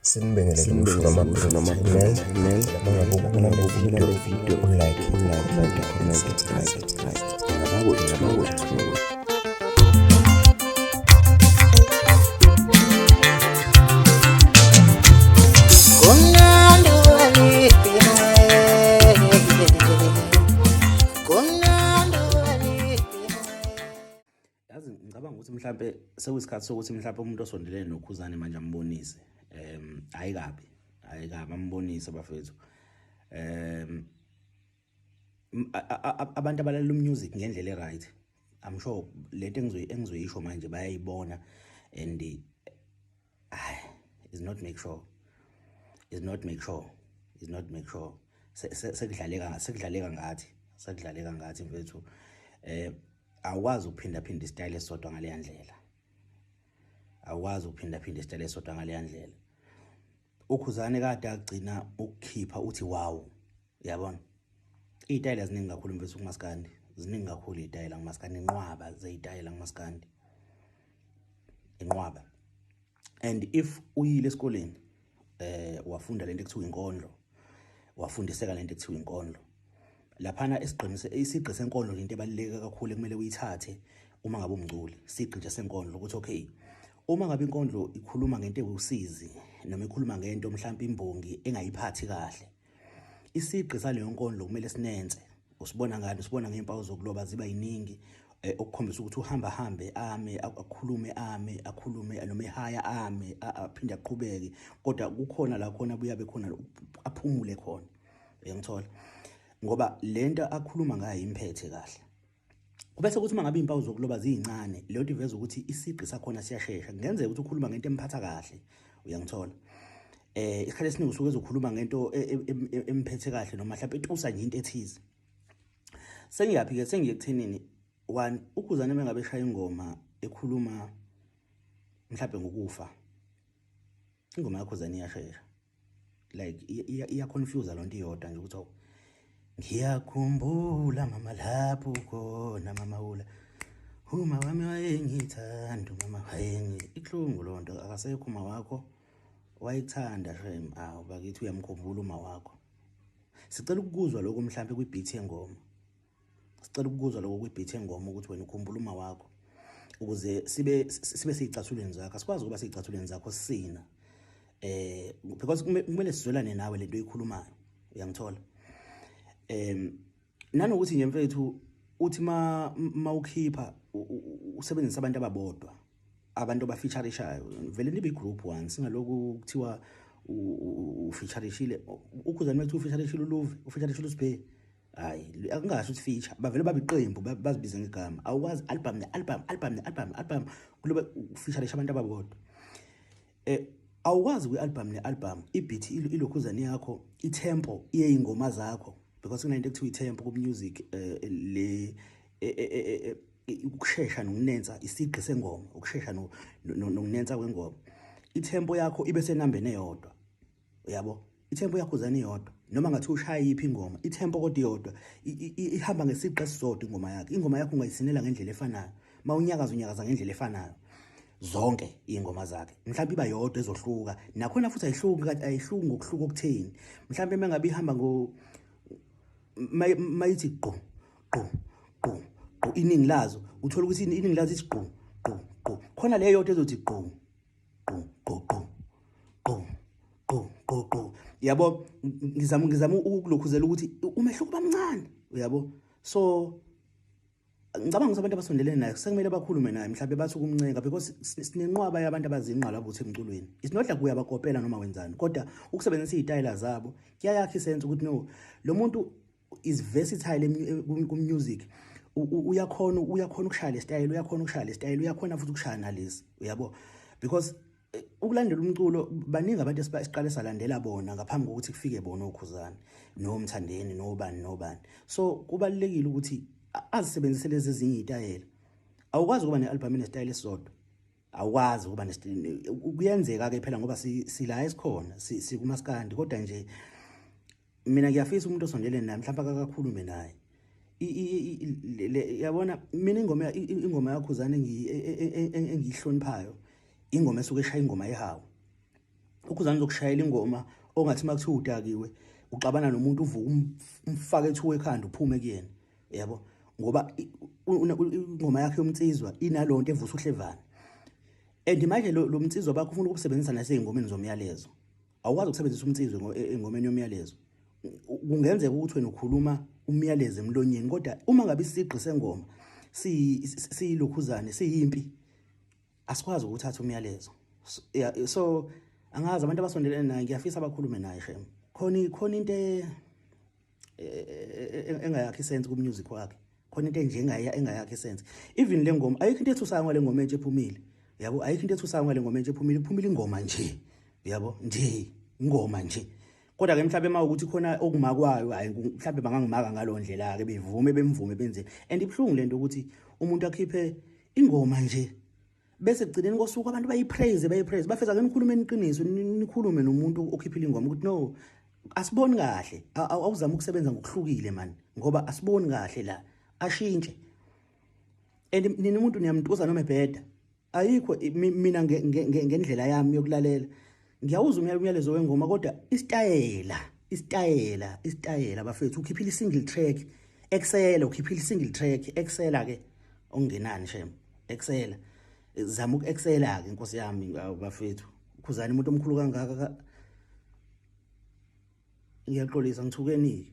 Sinibengele ke umshwana ama-email bangabuka le video ulike comment subscribe yazi ngicabanga ukuthi mhlambe sekuyisikhathi sokuthi mhlambe umuntu osondelene noKhuzani manje ambonise ayikabi ambonise bafethu abantu abalalela music ngendlela eright. I'm sure lento engizoyisho manje bayayibona and is not make sure sekudlaleka ngathi mfethu awukwazi ukuphinda istyle esodwa ngale ndlela. Ukhuzani kade agcina ukukhipha uthi wow, yabona izitayela ziningi kakhulu mfethu kumaskandi, ziningi kakhulu izitayela kumaskandi, inqwaba zezitayela kumaskandi, inqwaba. And if uyile esikoleni wafunda lento ekuthiwa inkondlo, wafundiseka lento ekuthiwa inkondlo, laphana isigqi senkondlo into ebaluleke kakhulu ekumele uyithathe uma ngabe umngculi, isigqi nje senkondlo ukuthi okay, uma ngabe inkondlo ikhuluma ngento ewusizi noma ikhuluma ngento mhlawumbe imbongi engayiphathi kahle, isigqi saleyo nkondlo kumele sinenze. Usibona ngani? Usibona ngempawu zokuloba ziba yiningi, okukhombisa ukuthi uhambe akhulume noma ehaya aphinde aqhubeke, kodwa kukhona la khona buyabe khona aphumule khona, uyangithola, ngoba lento akhuluma ngayo imphethe kahle. Kubese ukuthi mangabe impawu zokuloba ziyincane, leyo iveza ukuthi isigqi sakhona siyashesha. Ngenzeka ukuthi ukhuluma ngento emphatha kahle, uyangithola, isikhathi esiningi usuke ezokhuluma ngento emphethe kahle noma mhlawumbe etusa nje into ethize. Sengiyaphi ke sengiye ekuthenini one, uKhuzani mengabe eshaya ingoma ekhuluma mhlawumbe ngokufa, ingoma yaKhuzani iyashesha, like iya confuse lonto iyodwa nje ukuthi ngiyakhumbula mama lapho khona mama ula uma wami wayengithanda mama wayengi ihlungu lonto akasekho uma wakho wayithanda shem bakithi uyamkhumbula uma wakho. Sicela ukuzwa lokho mhlawumbe kwibeat yengoma, ukuthi wena ukhumbula uma wakho, ukuze sibe siyicathulweni zakho. Asikwazi ukuba siyicathulweni zakho sina because kumele sizwelane nawe lento oyikhulumayo, uyangithola. Nanokuthi nje mfethu uthi ma ukhipha usebenzisa abantu ababodwa, abantu abafeatureishayo, vele nibe group one, singaloku kuthiwa ufeatureshile uKhuzani manje ufeatureshile uLuve, ufeatureshile uSiphe, hayi akungasho ukuthi feature, bavele babiqembu bazibize ngegama. Awukwazi album kulobe ufeatureisha abantu ababodwa. Awukwazi kwi-album ne-album ibeat iloKhuzani yakho, itempo iye ingoma zakho, because kunento ekuthiwa itempo ku-music, le ukushesha nokunensa isigqi sengoma, ukushesha nokunensa kwengoma. Itempo yakho ibe senambeni eyodwa, uyabo, itempo yaKhuzani iyodwa, noma ngathi ushaya yiphi ingoma, itempo kodwa iyodwa ihamba ngesigqi esisodwa ingoma yakho ungayisinela ngendlela efanayo, unyakaza ngendlela efanayo zonke ingoma zakhe. Mhlawumbe iba yodwa ezohluka, nakhona futhi ayihluki ngokuhluka okutheni. Mhlawumbe mengabe ihamba mayithi gqo iningi lazo, uthola ukuthi iningi lazo ithi gqo khona leyo yodwa ezothi gqo, yabo. Ngizama ukulokhuzela ukuthi umehluko bamncane, uyabo. So ngicabanga ukuthi abantu abasondelene naye sekumele bakhulume naye mhlawumbe bathi ukumncenga, because sinenqwaba yabantu abazinqala ukuthi emculweni. Isinodla kuya bakopela noma wenzani, kodwa ukusebenzisa izitayela zabo kuyayakha isense ukuthi no, lo muntu is versatile ku-music, uyakhona ukushaya le style, uyakhona futhi ukushaya nalezi, uyabo. Because ukulandela umculo baningi abantu esiqale salandela bona ngaphambi kokuthi kufike bona uKhuzani noMthandeni nobani. So kubalulekile ukuthi azisebenzise lezi ezinye izitayela. Awukwazi ukuba ne-album nesitayela esisodwa, awukwazi ukuba kuyenzeka ke phela ngoba sila esikhona sikumaskandi, kodwa nje mina ngiyafisa umuntu osondelene naye mhlawumbe akakhulume naye. Yabona mina ingoma yaKhuzani engiyihloniphayo ingoma esuke eshaya ingoma ehawu, Ukhzani zokushayela ingoma ongathi makuthiwa udakiwe uxabana nomuntu uvuka umfake ethuwe ekhanda uphume kuyena yabo ngoba ingoma yakhe yomtsizwa inalonto evusa uhlevana. And manje lo mtsizwa bakho ufuna ukusebenzisa nasezingomeni zomyalezo. Awukwazi ukusebenzisa umtsizwa engomeni yomyalezo. Kungenzeka ukuthi wena ukhuluma umyalezo emlonyeni kodwa uma ngabe isiqi sengoma siyilokhuzane siyimpi asikwazi ukuthatha umyalezo. So angazi abantu abasondelene naye ngiyafisa abakhulume naye shem. Khona into engayakhi sense ku music wakhe. Khona into nje engayakhi sense. Even le ngoma ayikho into ethusayo ngale ngoma entshe ephumile. Yabo ayikho into ethusayo ngale ngoma entshe ephumile, iphumile ingoma nje. Yabo nje ingoma nje. Kodwa ke mhlawumbe mawukuthi khona okumakwayo hayi mhlawumbe bangangimaka ngalondlela ke bemvume benze. And ibhlungu lento ukuthi umuntu akhiphe ingoma nje bese kugcineni kosuku abantu bayipraise bafeza ngenikhuluma eniqiniso nikhulume nomuntu okhiphile ingoma ukuthi no asiboni kahle awuzama ukusebenza ngokuhlukile man ngoba asiboni kahle la ashintshe. And nini umuntu niyamntuza noma ebheda ayikho mina ngendlela yami yokulalela ngiyawuza umyalezo wengoma kodwa isitayela bafethu ukhiphile single track excel ukhiphile single track excel ke ongenani shem excel zama uku-excela ke inkosi yami bafethu. Ukhzani umuntu omkhulu kangaka ngiyaxolisa ngithukeni.